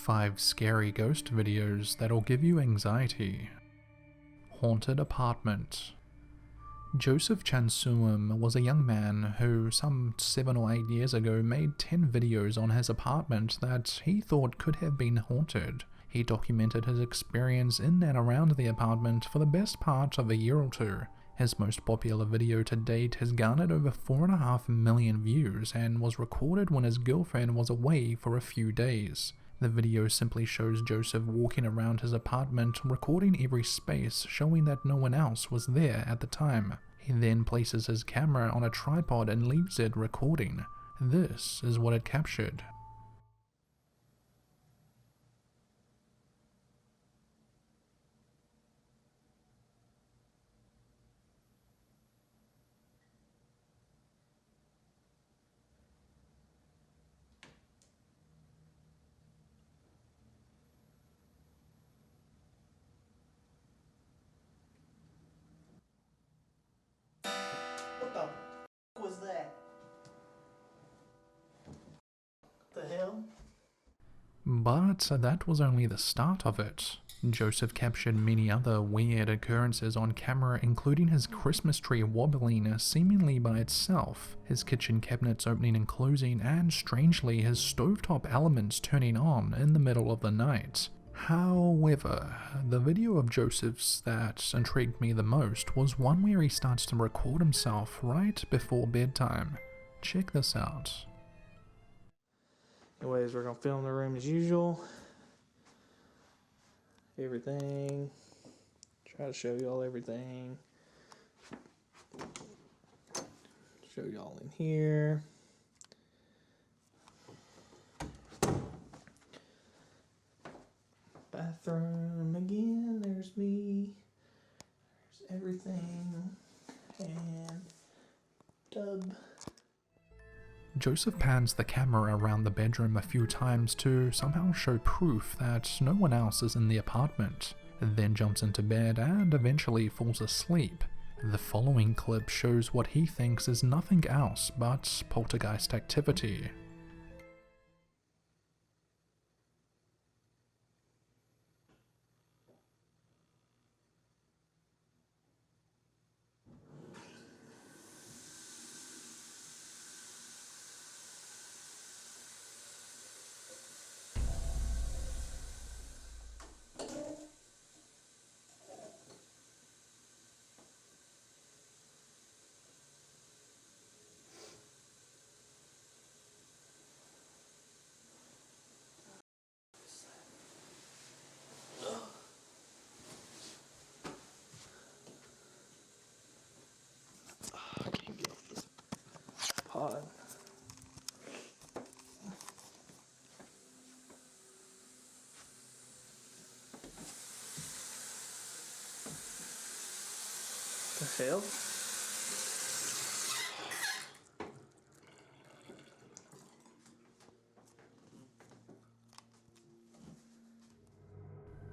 5 scary ghost videos that'll give you anxiety. Haunted apartment. Joseph Chansuolme was a young man who, some 7 or 8 years ago, made 10 videos on his apartment that he thought could have been haunted. He documented his experience in and around the apartment for the best part of a year or two. His most popular video to date has garnered over 4.5 million views and was recorded when his girlfriend was away for a few days. The video simply shows Joseph walking around his apartment, recording every space, showing that no one else was there at the time. He then places his camera on a tripod and leaves it recording. This is what it captured. What the f was that? The hell? But that was only the start of it. Joseph captured many other weird occurrences on camera, including his Christmas tree wobbling seemingly by itself, his kitchen cabinets opening and closing, and strangely his stovetop elements turning on in the middle of the night. However, the video of Joseph's that intrigued me the most was one where he starts to record himself right before bedtime. Check this out. Anyways, we're gonna film the room as usual. Everything. Try to show y'all everything. Show y'all in here. Bathroom again. There's me. There's everything. And tub. Joseph pans the camera around the bedroom a few times to somehow show proof that no one else is in the apartment, then jumps into bed and eventually falls asleep. The following clip shows what he thinks is nothing else but poltergeist activity. Pod. The hell?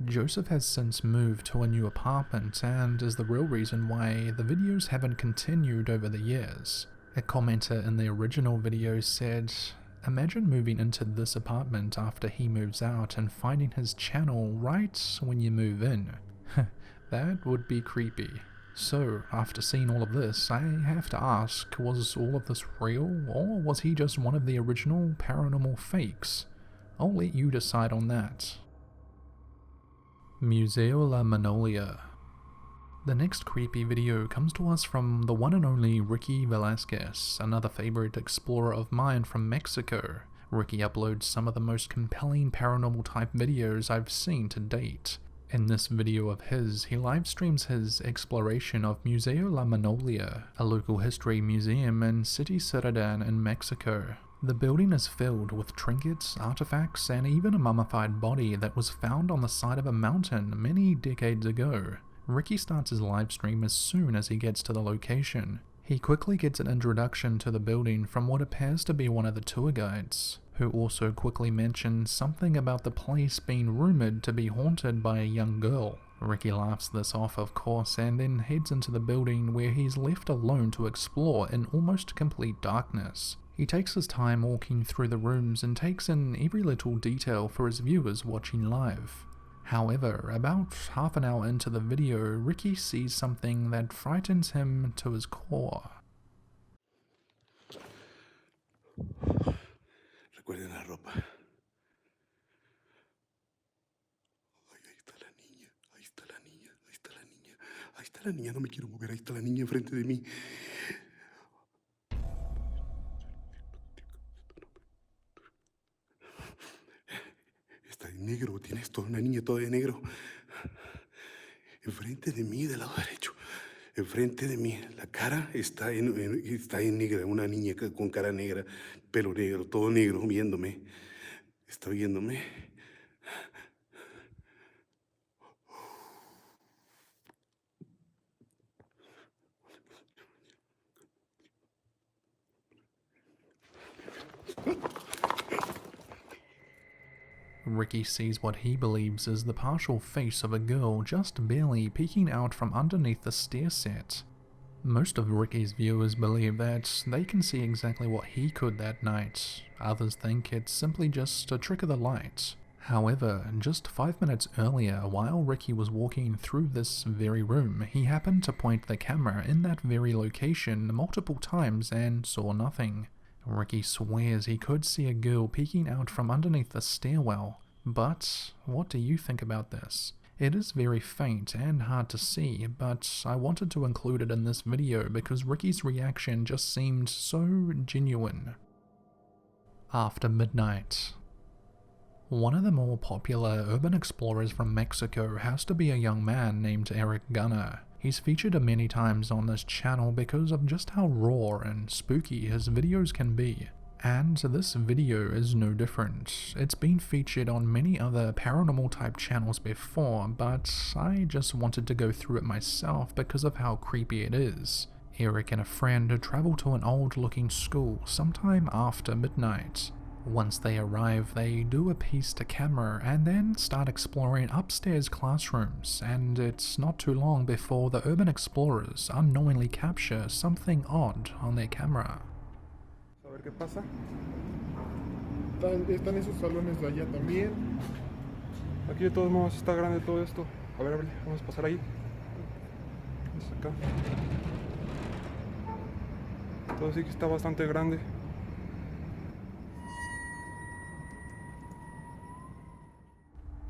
Joseph has since moved to a new apartment and is the real reason why the videos haven't continued over the years. A commenter in the original video said, "Imagine moving into this apartment after he moves out and finding his channel right when you move in. That would be creepy." So, after seeing all of this, I have to ask, was all of this real, or was he just one of the original paranormal fakes? I'll let you decide on that. Museo La Magnolia. The next creepy video comes to us from the one and only Ricky Velázquez, another favorite explorer of mine from Mexico. Ricky uploads some of the most compelling paranormal type videos I've seen to date. In this video of his, he live streams his exploration of Museo La Magnolia, a local history museum in City Citadel in Mexico. The building is filled with trinkets, artifacts, and even a mummified body that was found on the side of a mountain many decades ago. Ricky starts his live stream as soon as he gets to the location. He quickly gets an introduction to the building from what appears to be one of the tour guides, who also quickly mentions something about the place being rumored to be haunted by a young girl. Ricky laughs this off, of course, and then heads into the building where he's left alone to explore in almost complete darkness. He takes his time walking through the rooms and takes in every little detail for his viewers watching live. However, about half an hour into the video, Ricky sees something that frightens him to his core. Recuerden la ropa. Ay, ahí está la niña, ahí está la niña, ahí está la niña, ahí está la niña, no me quiero mover, ahí está la niña enfrente de mí. Está en negro, tienes toda una niña toda de negro. Enfrente de mí, del lado derecho. Enfrente de mí, la cara está en negra, una niña con cara negra, pelo negro, todo negro, viéndome. Está viéndome. Ricky sees what he believes is the partial face of a girl just barely peeking out from underneath the stair set. Most of Ricky's viewers believe that they can see exactly what he could that night. Others think it's simply just a trick of the light. However, just 5 minutes earlier, while Ricky was walking through this very room, he happened to point the camera in that very location multiple times and saw nothing. Ricky swears he could see a girl peeking out from underneath the stairwell, but what do you think about this? It is very faint and hard to see, but I wanted to include it in this video because Ricky's reaction just seemed so genuine. After midnight. One of the more popular urban explorers from Mexico has to be a young man named Erick. He's featured many times on this channel because of just how raw and spooky his videos can be. And this video is no different. It's been featured on many other paranormal type channels before, but I just wanted to go through it myself because of how creepy it is. Erick and a friend travel to an old looking school sometime after midnight. Once they arrive, they do a piece to camera and then start exploring upstairs classrooms, and it's not too long before the urban explorers unknowingly capture something odd on their camera. A ver qué pasa. Están esos salones de allá también. Aquí de todos modos está grande todo esto. A ver, vamos a pasar ahí. Vamos acá. Todo sí que está bastante grande.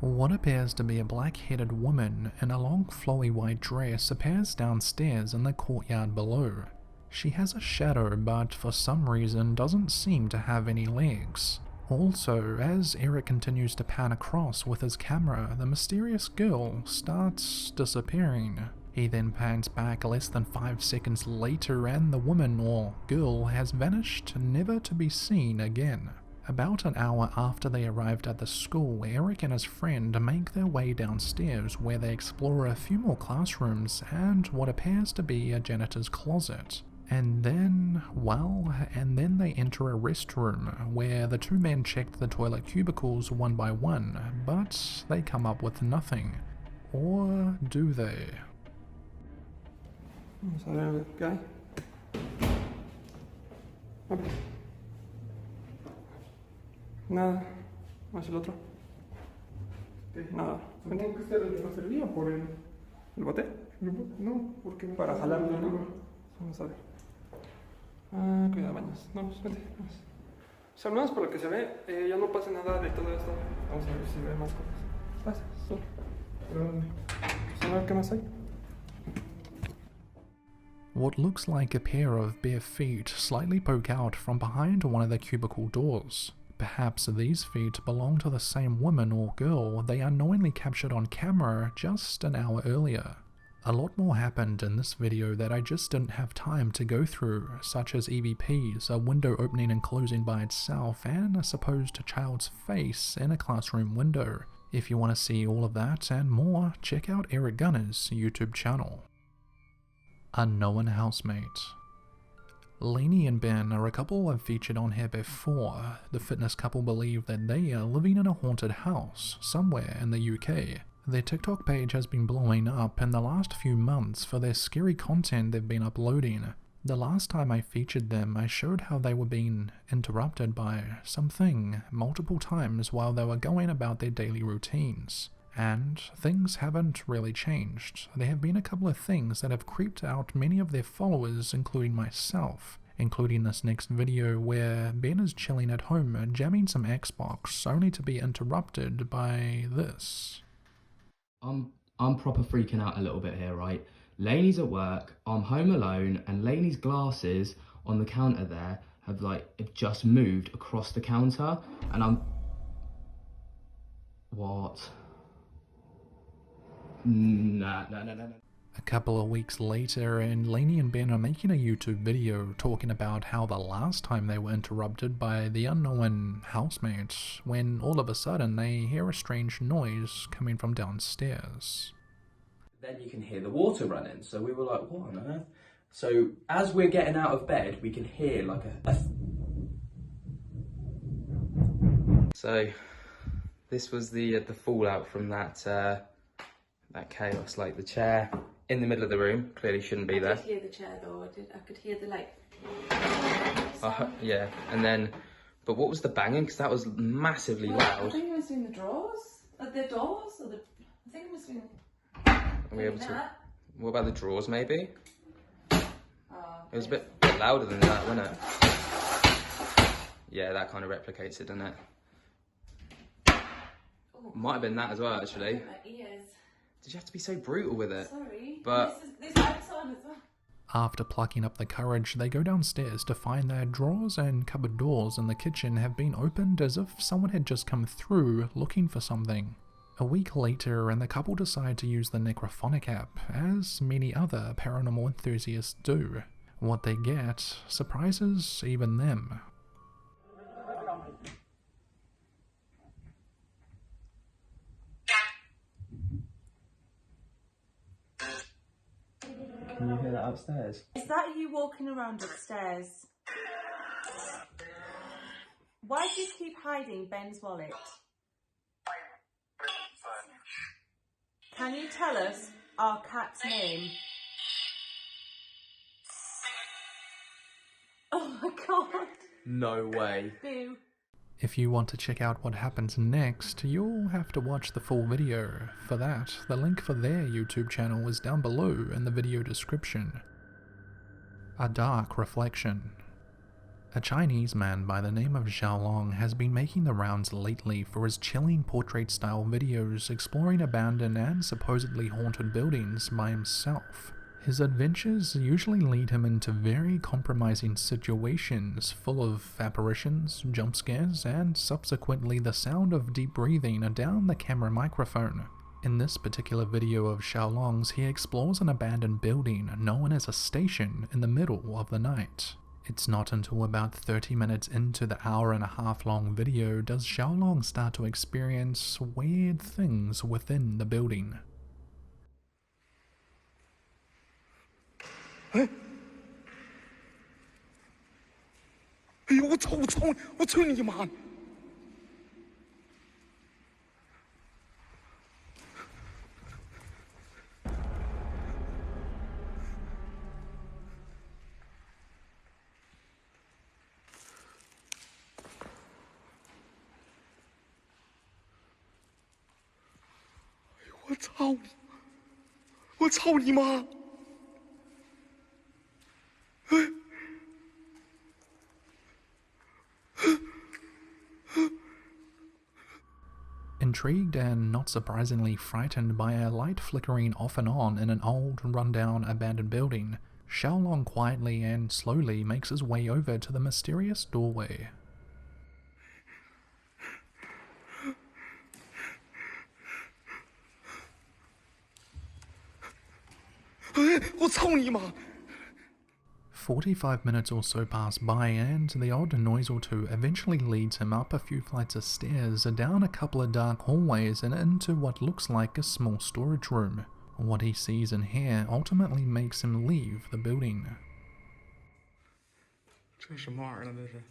What appears to be a black-headed woman in a long flowy white dress appears downstairs in the courtyard below. She has a shadow but for some reason doesn't seem to have any legs. Also, as Erick continues to pan across with his camera, the mysterious girl starts disappearing. He then pans back less than 5 seconds later and the woman or girl has vanished, never to be seen again. About an hour after they arrived at the school, Erick and his friend make their way downstairs where they explore a few more classrooms and what appears to be a janitor's closet. And then they enter a restroom where the two men checked the toilet cubicles one by one, but they come up with nothing. Or do they? Vamos a ver qué hay. Okay. Nada. Más el otro. Nada. Supongo que este no servía por el bote? No, porque no Para pasa jalarlo, nada. ¿no? Vamos a ver. Cuidado, baños. No, vente. Vamos. O sea, al menos por lo que se ve, ya no pasa nada de todo esto. Vamos a ver si ve más cosas. Pasa, solo. Vamos a ver qué más hay. What looks like a pair of bare feet slightly poke out from behind one of the cubicle doors. Perhaps these feet belong to the same woman or girl they unknowingly captured on camera just an hour earlier. A lot more happened in this video that I just didn't have time to go through, such as EVPs, a window opening and closing by itself, and a supposed child's face in a classroom window. If you want to see all of that and more, check out Erick YouTube channel. Unknown Housemate. Lainey and Ben are a couple I've featured on here before. The fitness couple believe that they are living in a haunted house somewhere in the UK. Their TikTok page has been blowing up in the last few months for their scary content they've been uploading. The last time I featured them, I showed how they were being interrupted by something multiple times while they were going about their daily routines. And things haven't really changed. There have been a couple of things that have creeped out many of their followers, including myself, including this next video where Ben is chilling at home jamming some Xbox only to be interrupted by this. I'm proper freaking out a little bit here, right? Lainey's at work, I'm home alone, and Lainey's glasses on the counter there have just moved across the counter, and I'm... What? Nah. A couple of weeks later, and Lainey and Ben are making a YouTube video talking about how the last time they were interrupted by the unknown housemate, when all of a sudden they hear a strange noise coming from downstairs. Then you can hear the water running, so we were like, what on earth? So as we're getting out of bed, we can hear like So this was the fallout from that chaos, like the chair in the middle of the room, clearly shouldn't be there. I could hear the chair though, I could hear the yeah, and then, but what was the banging? Because that was massively loud. I think it was doing the drawers, the doors, I think it was doing Are we able to? What about the drawers maybe? It It was a bit louder than that, wasn't it? Yeah, that kind of replicates it, doesn't it? Might have been that as well, actually. My ears. Did you have to be so brutal with it? Sorry. But This light's on as well. After plucking up the courage, they go downstairs to find that drawers and cupboard doors in the kitchen have been opened as if someone had just come through looking for something. A week later, and the couple decide to use the Necrophonic app, as many other paranormal enthusiasts do. What they get surprises even them. can you hear that upstairs? Is that you walking around upstairs? Why do you keep hiding Ben's wallet? Can you tell us our cat's name? Oh my god. No way. Boo. If you want to check out what happens next, you'll have to watch the full video. For that, the link for their YouTube channel is down below in the video description. A dark reflection. A Chinese man by the name of Aixiaolong has been making the rounds lately for his chilling portrait-style videos exploring abandoned and supposedly haunted buildings by himself. His adventures usually lead him into very compromising situations full of apparitions, jump scares, and subsequently the sound of deep breathing down the camera microphone. In this particular video of Xiaolong's, he explores an abandoned building known as a station in the middle of the night. It's not until about 30 minutes into the hour-and-a-half long video does Xiaolong start to experience weird things within the building. Hey! 哎呦，我操！我操你妈！我操你！我操你妈！ Intrigued and not surprisingly frightened by a light flickering off and on in an old, rundown, abandoned building, Xiaolong quietly and slowly makes his way over to the mysterious doorway. 我操你妈！ 45 minutes or so pass by, and the odd noise or two eventually leads him up a few flights of stairs, down a couple of dark hallways, and into what looks like a small storage room. What he sees in here ultimately makes him leave the building. 这什么玩意儿呢？这是？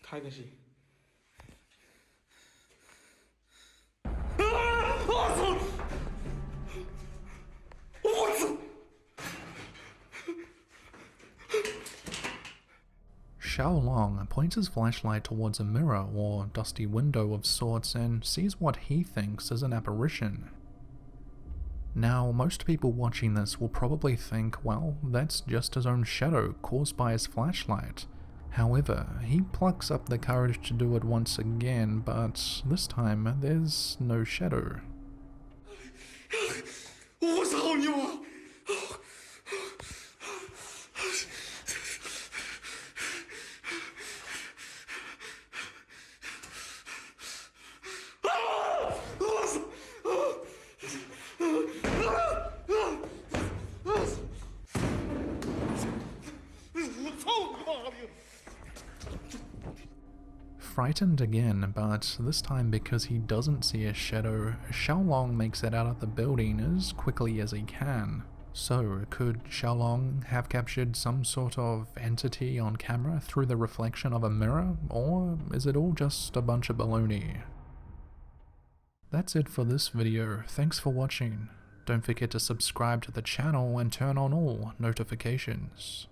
开个戏。Aixiaolong points his flashlight towards a mirror or dusty window of sorts and sees what he thinks is an apparition. Now, most people watching this will probably think, well, that's just his own shadow caused by his flashlight. However, he plucks up the courage to do it once again, but this time there's no shadow. 我操你妈！ Frightened again, but this time because he doesn't see a shadow, Xiaolong makes it out of the building as quickly as he can. So, could Xiaolong have captured some sort of entity on camera through the reflection of a mirror, or is it all just a bunch of baloney? That's it for this video, thanks for watching. Don't forget to subscribe to the channel and turn on all notifications.